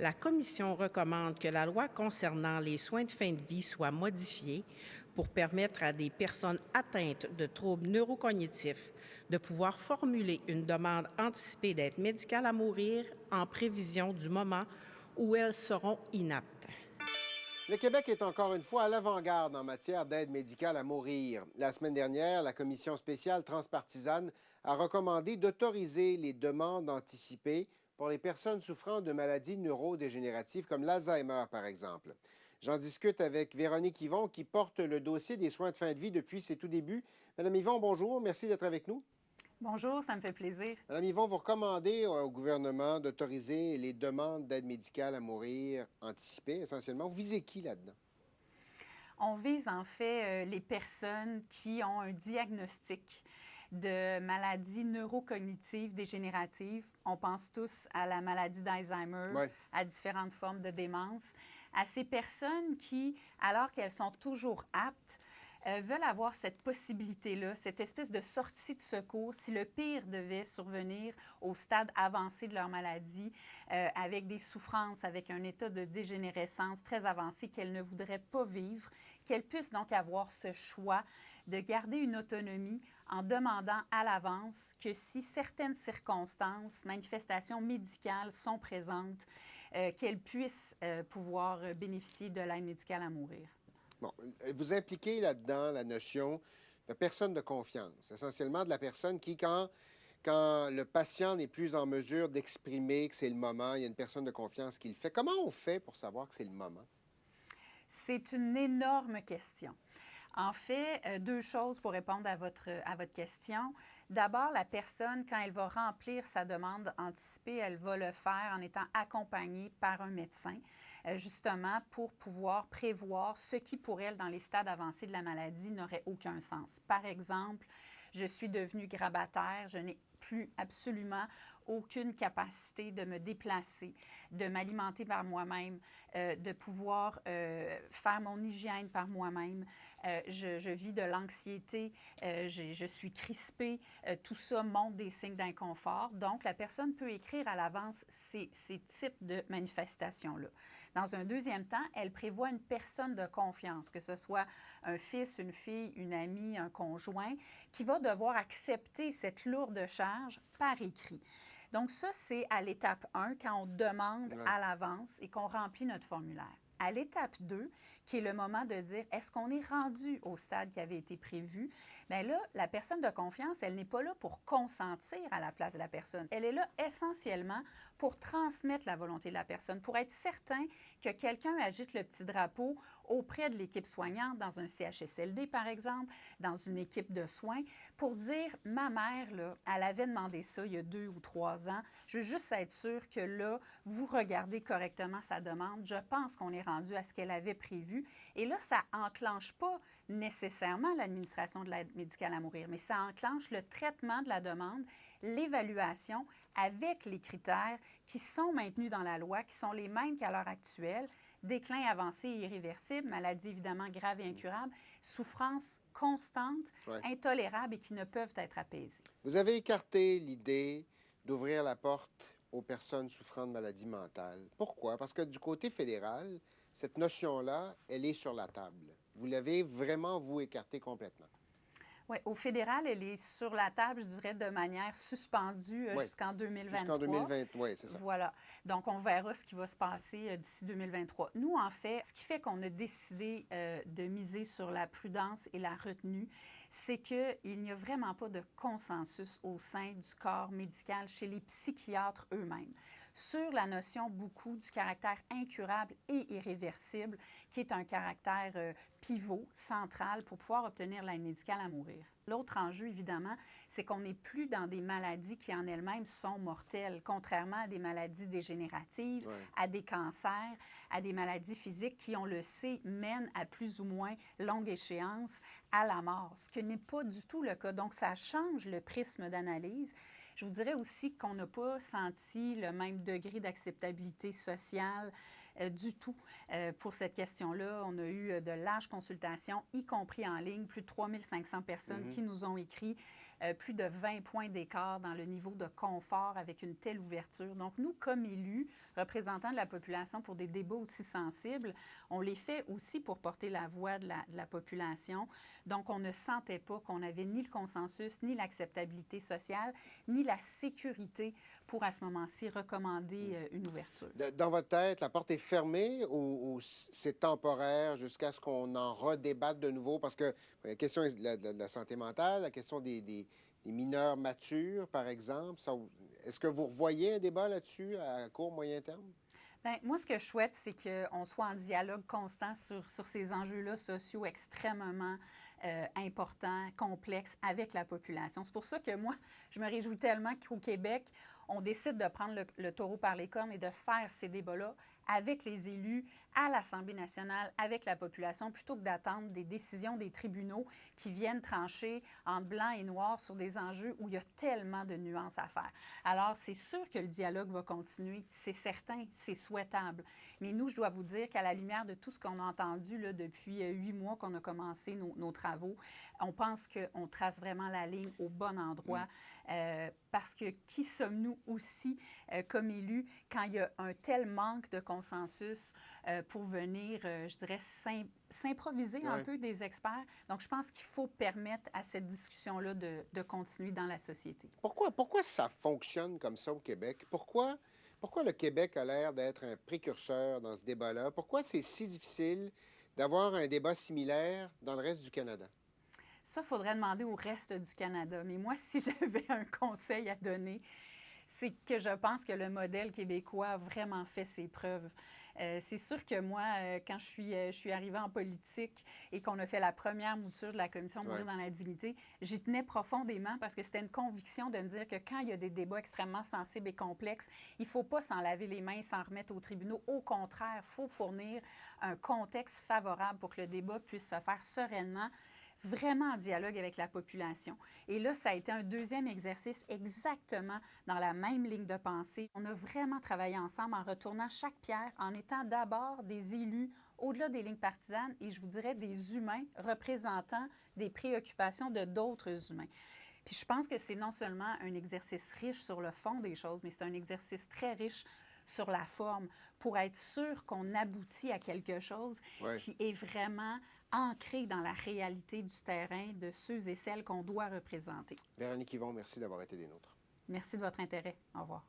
La Commission recommande que la loi concernant les soins de fin de vie soit modifiée pour permettre à des personnes atteintes de troubles neurocognitifs de pouvoir formuler une demande anticipée d'aide médicale à mourir en prévision du moment où elles seront inaptes. Le Québec est encore une fois à l'avant-garde en matière d'aide médicale à mourir. La semaine dernière, la commission spéciale transpartisane a recommandé d'autoriser les demandes anticipées pour les personnes souffrant de maladies neurodégénératives comme l'Alzheimer, par exemple. J'en discute avec Véronique Yvon, qui porte le dossier des soins de fin de vie depuis ses tout débuts. Madame Yvon, bonjour. Merci d'être avec nous. Bonjour, ça me fait plaisir. Madame Yvon, vous recommandez au gouvernement d'autoriser les demandes d'aide médicale à mourir anticipées, essentiellement. Vous visez qui là-dedans? On vise en fait les personnes qui ont un diagnostic de maladie neurocognitive dégénérative. On pense tous à la maladie d'Alzheimer, Ouais. à différentes formes de démence, à ces personnes qui, alors qu'elles sont toujours aptes, veulent avoir cette possibilité-là, cette espèce de sortie de secours si le pire devait survenir au stade avancé de leur maladie, avec des souffrances, avec un état de dégénérescence très avancé qu'elles ne voudraient pas vivre, qu'elles puissent donc avoir ce choix de garder une autonomie en demandant à l'avance que si certaines circonstances, manifestations médicales sont présentes, qu'elles puissent pouvoir bénéficier de l'aide médicale à mourir. Bon, vous impliquez là-dedans la notion de personne de confiance, essentiellement de la personne qui, quand le patient n'est plus en mesure d'exprimer que c'est le moment, il y a une personne de confiance qui le fait. Comment on fait pour savoir que c'est le moment? C'est une énorme question. En fait, deux choses pour répondre à votre question. D'abord, la personne, quand elle va remplir sa demande anticipée, elle va le faire en étant accompagnée par un médecin, justement pour pouvoir prévoir ce qui, pour elle, dans les stades avancés de la maladie, n'aurait aucun sens. Par exemple, je suis devenue grabataire, je n'ai plus absolument aucune capacité de me déplacer, de m'alimenter par moi-même, de pouvoir faire mon hygiène par moi-même. Je vis de l'anxiété, je suis crispée. Tout ça montre des signes d'inconfort. Donc, la personne peut écrire à l'avance ces types de manifestations-là. Dans un deuxième temps, elle prévoit une personne de confiance, que ce soit un fils, une fille, une amie, un conjoint, qui va devoir accepter cette lourde charge par écrit. Donc ça, c'est à l'étape 1, quand on demande à l'avance et qu'on remplit notre formulaire. À l'étape 2, qui est le moment de dire est-ce qu'on est rendu au stade qui avait été prévu, bien là, la personne de confiance, elle n'est pas là pour consentir à la place de la personne. Elle est là essentiellement pour transmettre la volonté de la personne, pour être certain que quelqu'un agite le petit drapeau auprès de l'équipe soignante, dans un CHSLD par exemple, dans une équipe de soins, pour dire ma mère, là, elle avait demandé ça il y a 2 ou 3 ans. Je veux juste être sûre que là, vous regardez correctement sa demande. Je pense qu'on est rendu à ce qu'elle avait prévu. Et là, ça enclenche pas nécessairement l'administration de l'aide médicale à mourir, mais ça enclenche le traitement de la demande, l'évaluation avec les critères qui sont maintenus dans la loi, qui sont les mêmes qu'à l'heure actuelle. Déclin avancé et irréversible, maladie évidemment grave et incurable, souffrance constante, intolérable et qui ne peuvent être apaisées. Vous avez écarté l'idée d'ouvrir la porte aux personnes souffrant de maladies mentales. Pourquoi? Parce que du côté fédéral, cette notion-là, elle est sur la table. Vous l'avez vraiment, vous, écartée complètement. Oui, au fédéral, elle est sur la table, je dirais, de manière suspendue jusqu'en 2023. Jusqu'en 2020, oui, c'est ça. Voilà. Donc, on verra ce qui va se passer d'ici 2023. Nous, en fait, ce qui fait qu'on a décidé de miser sur la prudence et la retenue, c'est qu'il n'y a vraiment pas de consensus au sein du corps médical chez les psychiatres eux-mêmes sur la notion beaucoup du caractère incurable et irréversible, qui est un caractère pivot, central, pour pouvoir obtenir l'aide médicale à mourir. L'autre enjeu, évidemment, c'est qu'on n'est plus dans des maladies qui en elles-mêmes sont mortelles, contrairement à des maladies dégénératives, à des cancers, à des maladies physiques qui, on le sait, mènent à plus ou moins longue échéance à la mort, ce qui n'est pas du tout le cas. Donc, ça change le prisme d'analyse. Je vous dirais aussi qu'on n'a pas senti le même degré d'acceptabilité sociale du tout pour cette question-là. On a eu de larges consultations, y compris en ligne, plus de 3500 personnes qui nous ont écrit plus de 20 points d'écart dans le niveau de confort avec une telle ouverture. Donc, nous, comme élus, représentants de la population pour des débats aussi sensibles, on les fait aussi pour porter la voix de la population. Donc, on ne sentait pas qu'on avait ni le consensus, ni l'acceptabilité sociale, ni la sécurité pour, à ce moment-ci, recommander une ouverture. Dans votre tête, la porte est fermée ou c'est temporaire jusqu'à ce qu'on en redébatte de nouveau? Parce que la question de la santé mentale, la question des mineurs matures, par exemple, est-ce que vous revoyez un débat là-dessus à court, moyen terme? Bien, moi, ce que je souhaite, c'est qu'on soit en dialogue constant sur ces enjeux-là sociaux extrêmement importants, complexes avec la population. C'est pour ça que moi, je me réjouis tellement qu'au Québec, on décide de prendre le taureau par les cornes et de faire ces débats-là avec les élus, à l'Assemblée nationale, avec la population, plutôt que d'attendre des décisions des tribunaux qui viennent trancher en blanc et noir sur des enjeux où il y a tellement de nuances à faire. Alors, c'est sûr que le dialogue va continuer, c'est certain, c'est souhaitable. Mais nous, je dois vous dire qu'à la lumière de tout ce qu'on a entendu là, depuis 8 mois qu'on a commencé nos travaux, on pense qu'on trace vraiment la ligne au bon endroit. Parce que qui sommes-nous aussi comme élus quand il y a un tel manque de consensus pour venir, je dirais, s'improviser un peu des experts. Donc, je pense qu'il faut permettre à cette discussion-là de continuer dans la société. Pourquoi ça fonctionne comme ça au Québec? Pourquoi le Québec a l'air d'être un précurseur dans ce débat-là? Pourquoi c'est si difficile d'avoir un débat similaire dans le reste du Canada? Ça, il faudrait demander au reste du Canada. Mais moi, si j'avais un conseil à donner, c'est que je pense que le modèle québécois a vraiment fait ses preuves. C'est sûr que moi, quand je suis arrivée en politique et qu'on a fait la première mouture de la Commission Mourir dans la dignité, j'y tenais profondément parce que c'était une conviction de me dire que quand il y a des débats extrêmement sensibles et complexes, il ne faut pas s'en laver les mains et s'en remettre aux tribunaux. Au contraire, il faut fournir un contexte favorable pour que le débat puisse se faire sereinement, vraiment en dialogue avec la population. Et là, ça a été un deuxième exercice exactement dans la même ligne de pensée. On a vraiment travaillé ensemble en retournant chaque pierre, en étant d'abord des élus au-delà des lignes partisanes et je vous dirais des humains représentant des préoccupations de d'autres humains. Puis je pense que c'est non seulement un exercice riche sur le fond des choses, mais c'est un exercice très riche sur la forme pour être sûr qu'on aboutit à quelque chose qui est vraiment ancré dans la réalité du terrain de ceux et celles qu'on doit représenter. Véronique Yvon, merci d'avoir été des nôtres. Merci de votre intérêt. Au revoir.